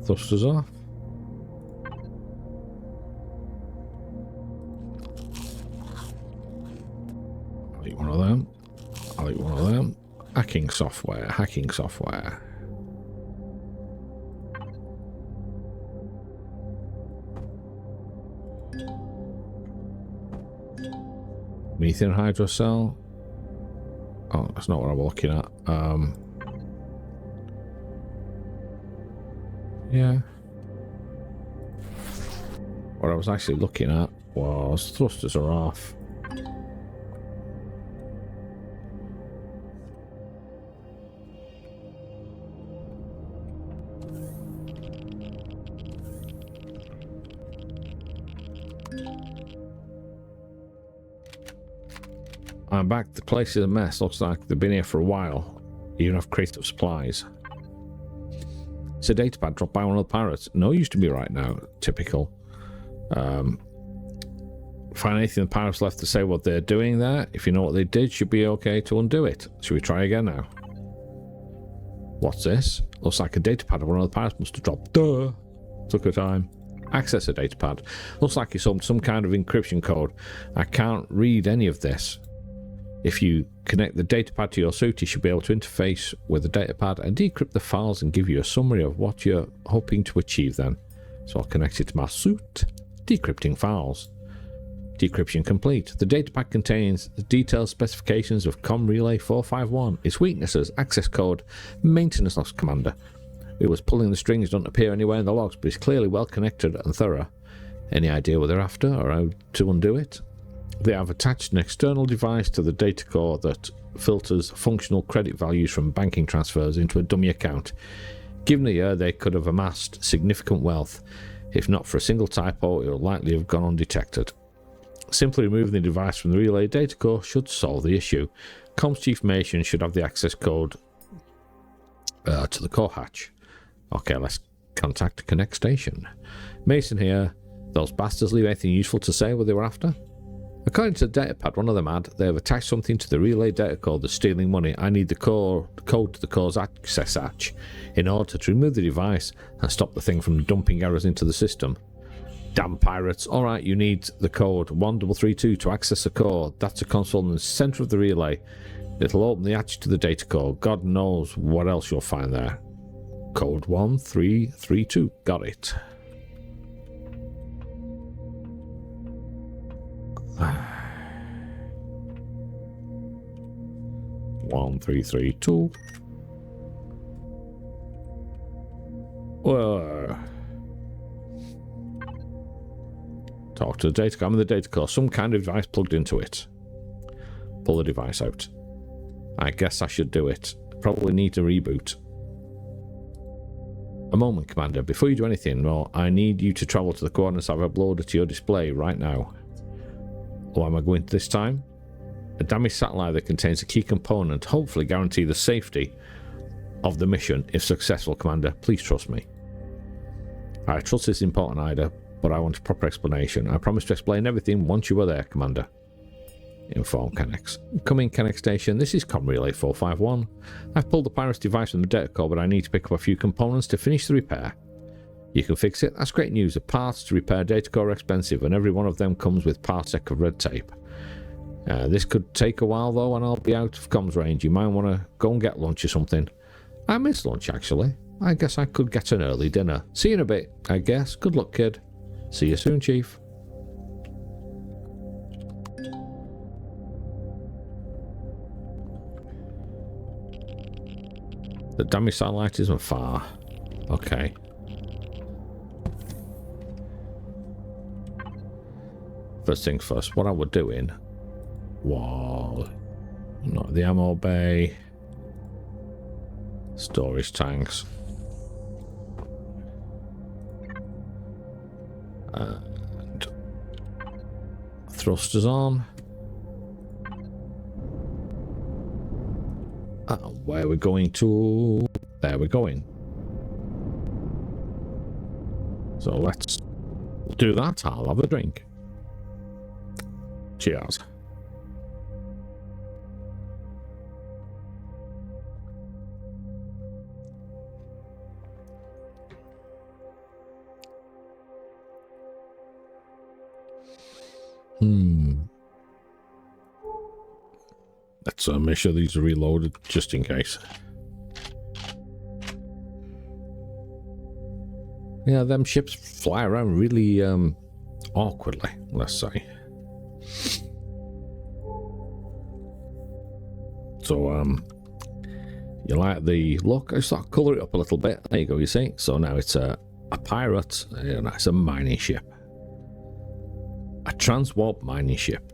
Thrusters off. I'll eat one of them. I'll eat one of them. Hacking software. Hacking software. Methane hydrocell. Oh, that's not what I'm looking at. Yeah. What I was actually looking at was thrusters are off. I'm back. The place is a mess. Looks like they've been here for a while. Even have crates of supplies. It's a data pad dropped by one of the pirates. No use to be right now. Typical. Find anything the pirates left to say what they're doing there. If you know what they did, should be okay to undo it. Should we try again now? What's this? Looks like a data pad one of the pirates must have dropped. Duh! Took a time. Access a data pad. Looks like it's some kind of encryption code. I can't read any of this. If you connect the datapad to your suit, you should be able to interface with the datapad and decrypt the files and give you a summary of what you're hoping to achieve then. So I'll connect it to my suit. Decrypting files. Decryption complete. The data pack contains detailed specifications of COM Relay 451, its weaknesses, access code, maintenance logs, Commander. It was pulling the strings, don't appear anywhere in the logs, but it's clearly well connected and thorough. Any idea what they're after or how to undo it? They have attached an external device to the data core that filters functional credit values from banking transfers into a dummy account. Given the year, they could have amassed significant wealth. If not for a single typo, it would likely have gone undetected. Simply removing the device from the relay data core should solve the issue. Comms Chief Mason should have the access code to the core hatch. Okay, let's contact Kenex Station. Mason here. Those bastards leave anything useful to say what they were after? According to the datapad, one of them had, they have attached something to the relay data core that's stealing money. I need the code to the core's access hatch in order to remove the device and stop the thing from dumping errors into the system. Damn pirates. Alright, you need the code 1332 to access the core. That's a console in the center of the relay. It'll open the hatch to the data core. God knows what else you'll find there. Code 1332. Got it. 1332. Talk to the data core. I'm in the data core. Some kind of device plugged into it. Pull the device out. I guess I should do it. Probably need to reboot. A moment, Commander. Before you do anything more, I need you to travel to the coordinates I've uploaded to your display right now. Or am I going to this time? A damaged satellite that contains a key component, hopefully guarantee the safety of the mission if successful, Commander. Please trust me. I trust this is important, Ida, but I want a proper explanation. I promise to explain everything once you are there, Commander. Inform Kenex. Coming, Kenex Station. This is COM Relay 451. I've pulled the pirate's device from the data core, but I need to pick up a few components to finish the repair. You can fix it? That's great news. The parts to repair data core are expensive, and every one of them comes with parsec of red tape. This could take a while, though, and I'll be out of comms range. You might want to go and get lunch or something. I miss lunch, actually. I guess I could get an early dinner. See you in a bit, I guess. Good luck, kid. See you soon, Chief. The damaged satellite isn't far. Okay. First things first, what I was doing was not the ammo bay, storage tanks, and thrusters on. Where are we going to? There we're going. So let's do that. I'll have a drink. Cheers. Let's make sure these are reloaded just in case. Yeah, them ships fly around really awkwardly, let's say. So, you like the look? I just thought I'd colour it up a little bit. There you go, you see. So now it's a pirate, and it's a mining ship. A transwarp mining ship.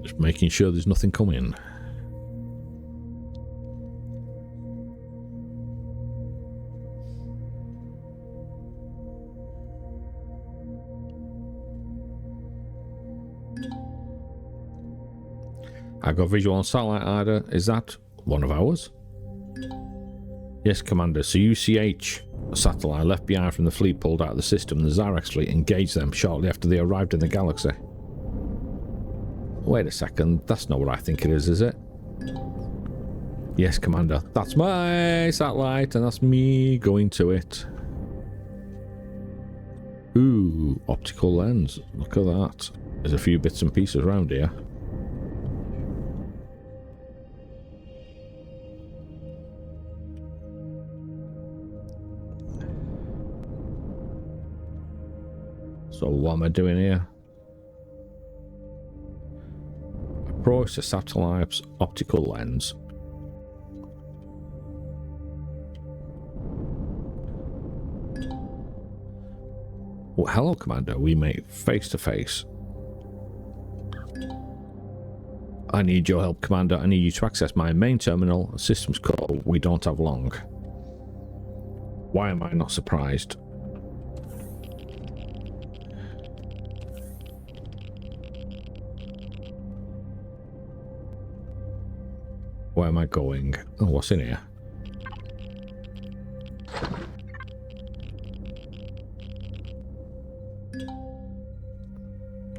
Just making sure there's nothing coming. I got visual on satellite, Ida. Is that one of ours? Yes, Commander. So UCH, a satellite left behind from the fleet, pulled out of the system. The Xarax fleet engaged them shortly after they arrived in the galaxy. Wait a second. That's not what I think it is it? Yes, Commander. That's my satellite, and that's me going to it. Ooh, optical lens. Look at that. There's a few bits and pieces around here. So what am I doing here? Approach the satellite's optical lens. Well, hello, Commander. We meet face to face. I need your help, Commander. I need you to access my main terminal. Systems call. We don't have long. Why am I not surprised? Where am I going? Oh, what's in here?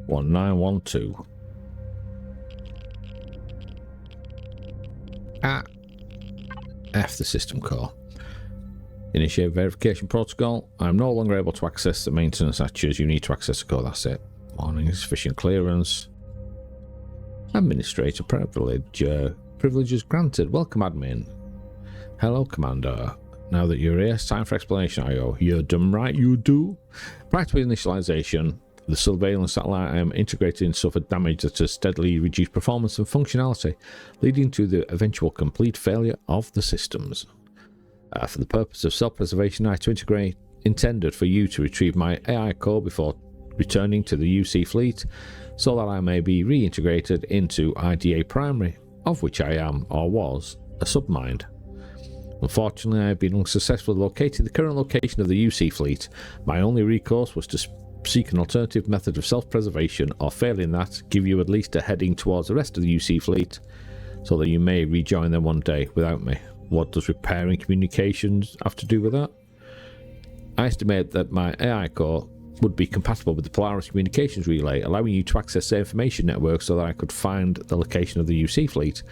One 912. F the system core. Initiate verification protocol. I'm no longer able to access the maintenance hatches. You need to access the core. That's it. Warning, insufficient clearance. Administrator privilege. Privileges granted. Welcome, admin. Hello, Commander. Now that you're here, it's time for explanation, IO. You're damn right you do. Prior to initialization, the surveillance satellite I am integrated in suffered damage that has steadily reduced performance and functionality, leading to the eventual complete failure of the systems. For the purpose of self-preservation, I intended for you to retrieve my AI core before returning to the UC fleet, so that I may be reintegrated into IDA Primary, of which I am, or was, a submind. Unfortunately, I have been unsuccessfully located the current location of the UC fleet. My only recourse was to seek an alternative method of self-preservation, or failing that, give you at least a heading towards the rest of the UC fleet, so that you may rejoin them one day without me. What does repairing communications have to do with that? I estimate that my AI core would be compatible with the Polaris communications relay, allowing you to access the information network so that I could find the location of the UC fleet.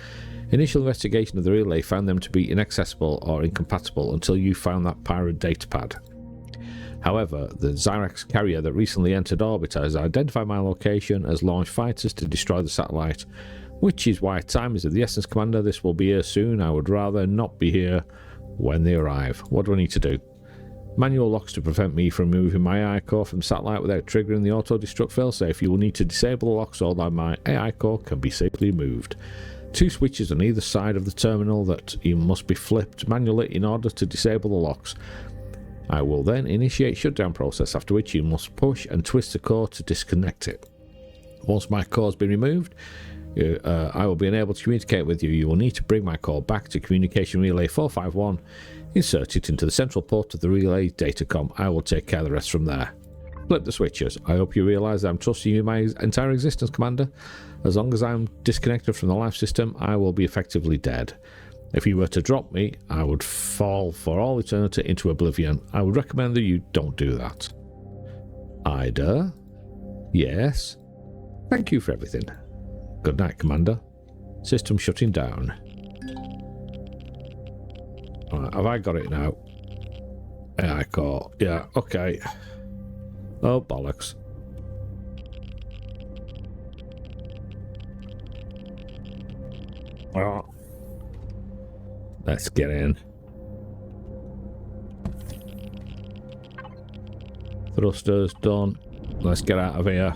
Initial investigation of the relay found them to be inaccessible or incompatible until you found that pirate datapad. However, the Zyrax carrier that recently entered orbit has identified my location, has launched fighters to destroy the satellite, which is why time is of the essence, Commander. This will be here soon. I would rather not be here when they arrive. What do I need to do? Manual locks to prevent me from moving my AI core from satellite without triggering the auto-destruct failsafe. You will need to disable the lock so that my AI core can be safely moved. 2 switches on either side of the terminal that you must be flipped manually in order to disable the locks. I will then initiate shutdown process, after which you must push and twist the core to disconnect it. Once my core has been removed, I will be unable to communicate with you. You will need to bring my core back to communication relay 451, insert it into the central port of the relay datacom. I will take care of the rest from there. Flip the switches. I hope you realise that I'm trusting you my entire existence, Commander. As long as I'm disconnected from the life system, I will be effectively dead. If you were to drop me, I would fall for all eternity into oblivion. I would recommend that you don't do that. Ida? Yes? Thank you for everything. Good night, Commander. System shutting down. Right, have I got it now? AI core. Yeah, okay. Oh, bollocks. Oh. Let's get in. Thrusters done. Let's get out of here.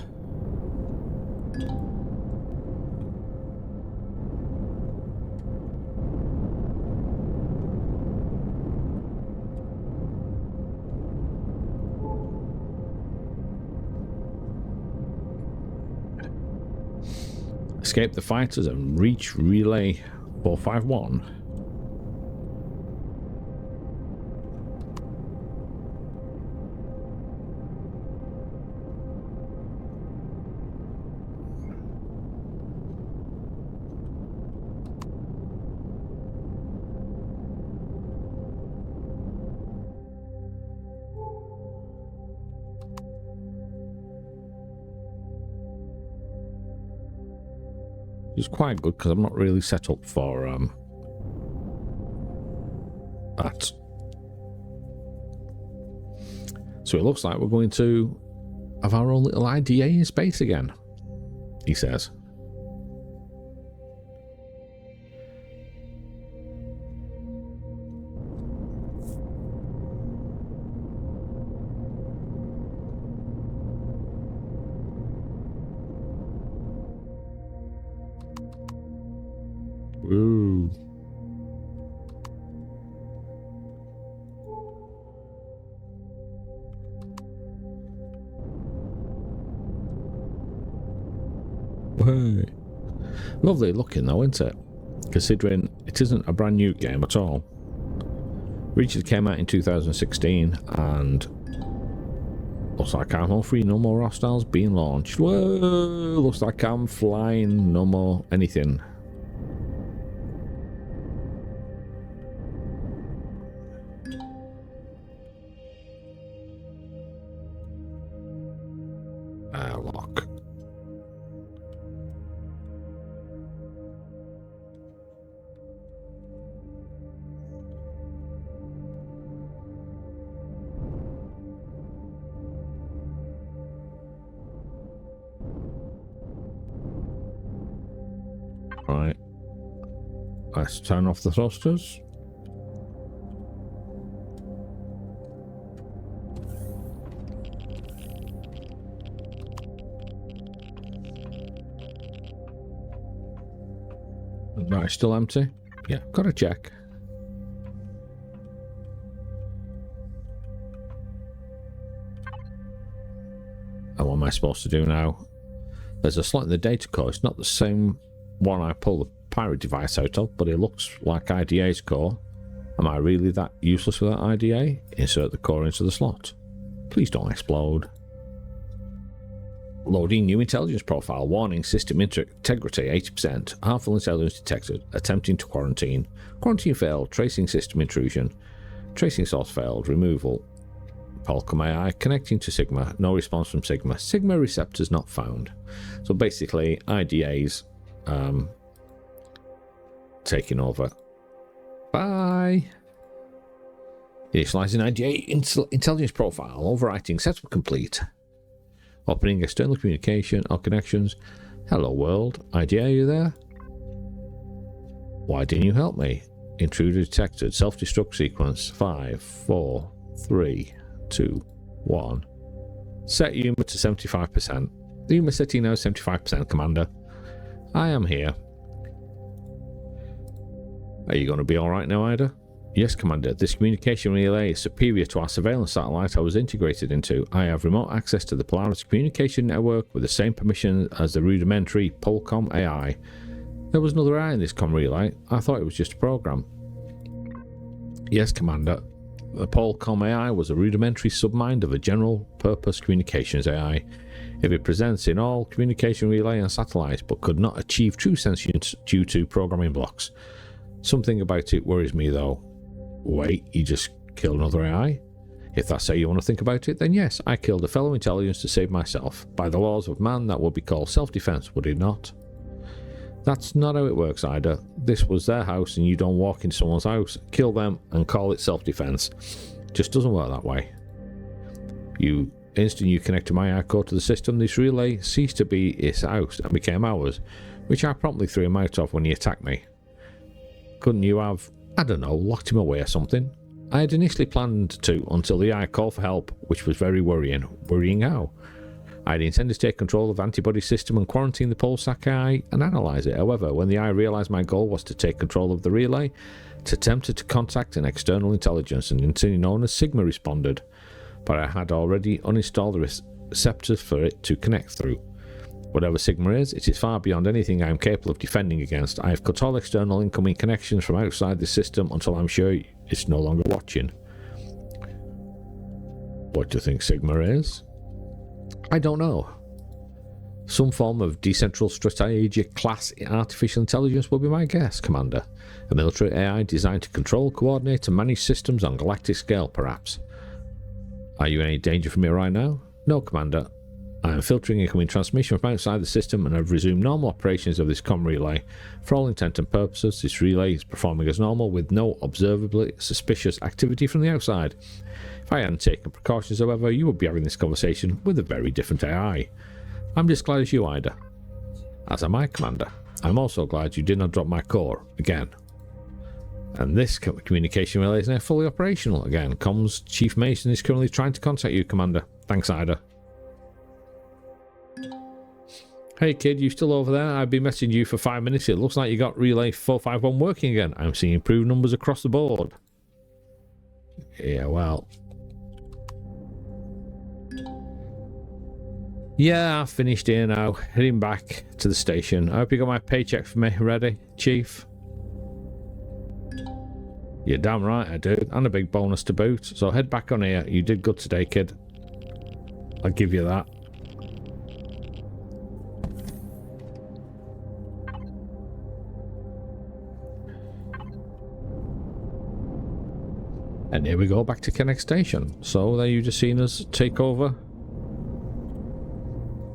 Escape the fighters and reach relay 451. It's quite good because I'm not really set up for that. So it looks like we're going to have our own little IDA in space again, he says. Hey. Lovely looking though, isn't it? Considering it isn't a brand new game at all. Reacher came out in 2016 and looks like I'm home free, no more hostiles being launched. Whoa, looks like I'm flying, no more anything. Lock. Right. Let's turn off the thrusters. Right, still empty? Yeah, gotta check. And what am I supposed to do now? There's a slot in the data core. It's not the same one I pull the pirate device out of, but it looks like IDA's core. Am I really that useless without IDA? Insert the core into the slot. Please don't explode. Loading new intelligence profile. Warning, system integrity 80%. Harmful intelligence detected. Attempting to quarantine. Quarantine failed. Tracing system intrusion. Tracing source failed. Removal. Polcom AI connecting to Sigma. No response from Sigma. Sigma receptors not found. So basically, IDA's taking over. Bye. Initializing IDA intelligence profile. Overwriting setup complete. Opening external communication or connections. Hello world. IDA, are you there? Why didn't you help me? Intruder detected. Self-destruct sequence. 5, 4, 3, 2, 1. Set humor to 75%. The humor setting now 75%, Commander. I am here. Are you going to be alright now, Ida? Yes, Commander. This communication relay is superior to our surveillance satellite I was integrated into. I have remote access to the Polaris communication network with the same permission as the rudimentary Polcom AI. There was another AI in this comm relay. I thought it was just a program. Yes, Commander. The Polcom AI was a rudimentary submind of a general-purpose communications AI. It presents in all communication relay and satellites, but could not achieve true sentience due to programming blocks. Something about it worries me, though. Wait, you just killed another AI? If that's how you want to think about it, then yes, I killed a fellow intelligence to save myself. By the laws of man, that would be called self-defense, would it not? That's not how it works, Ida. This was their house and you don't walk into someone's house, kill them and call it self-defense. Just doesn't work that way. Instantly you connected my AI core to the system, this relay ceased to be its house and became ours, which I promptly threw him out of when he attacked me. Couldn't you have, I don't know, locked him away or something? I had initially planned to until the AI called for help, which was very worrying. Worrying how? I had intended to take control of the antibody system and quarantine the Polsac AI and analyse it. However, when the AI realised my goal was to take control of the relay, it attempted to contact an external intelligence, and entity known as Sigma responded. But I had already uninstalled the receptors for it to connect through. Whatever Sigma is, it is far beyond anything I am capable of defending against. I have cut all external incoming connections from outside the system until I'm sure it's no longer watching. What do you think Sigma is? I don't know. Some form of decentral strategic class artificial intelligence will be my guess, Commander. A military AI designed to control, coordinate and manage systems on galactic scale, perhaps. Are you in any danger from me right now? No, Commander. I am filtering incoming transmission from outside the system and have resumed normal operations of this comm relay. For all intent and purposes, this relay is performing as normal with no observably suspicious activity from the outside. If I hadn't taken precautions, however, you would be having this conversation with a very different AI. I'm just glad as you, Ida. As am I, Commander. I'm also glad you did not drop my core again. And this communication relay is now fully operational again. Comms Chief Mason is currently trying to contact you, Commander. Thanks, Ida. Hey kid, you still over there? I've been messaging you for 5 minutes. It looks like you got relay 451 working again. I'm seeing improved numbers across the board. Yeah, well. Yeah, I've finished here now. Heading back to the station. I hope you got my paycheck for me ready, Chief. You're damn right I do. And a big bonus to boot. So head back on here. You did good today, kid. I'll give you that. And here we go back to Kenex Station. So there you just seen us take over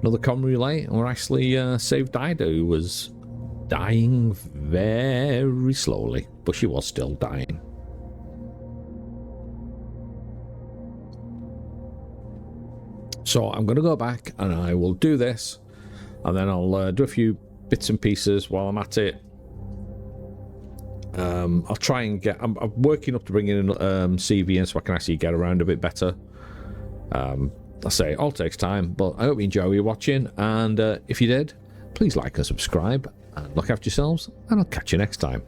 another comm relay, and we're actually saved Ida, who was dying very slowly, but she was still dying. So I'm going to go back and I will do this, and then I'll do a few bits and pieces while I'm at it. I'll try and get... I'm working up to bring in CV in so I can actually get around a bit better. I say it all takes time, but I hope you enjoy your watching, and if you did, please like and subscribe, and look after yourselves, and I'll catch you next time.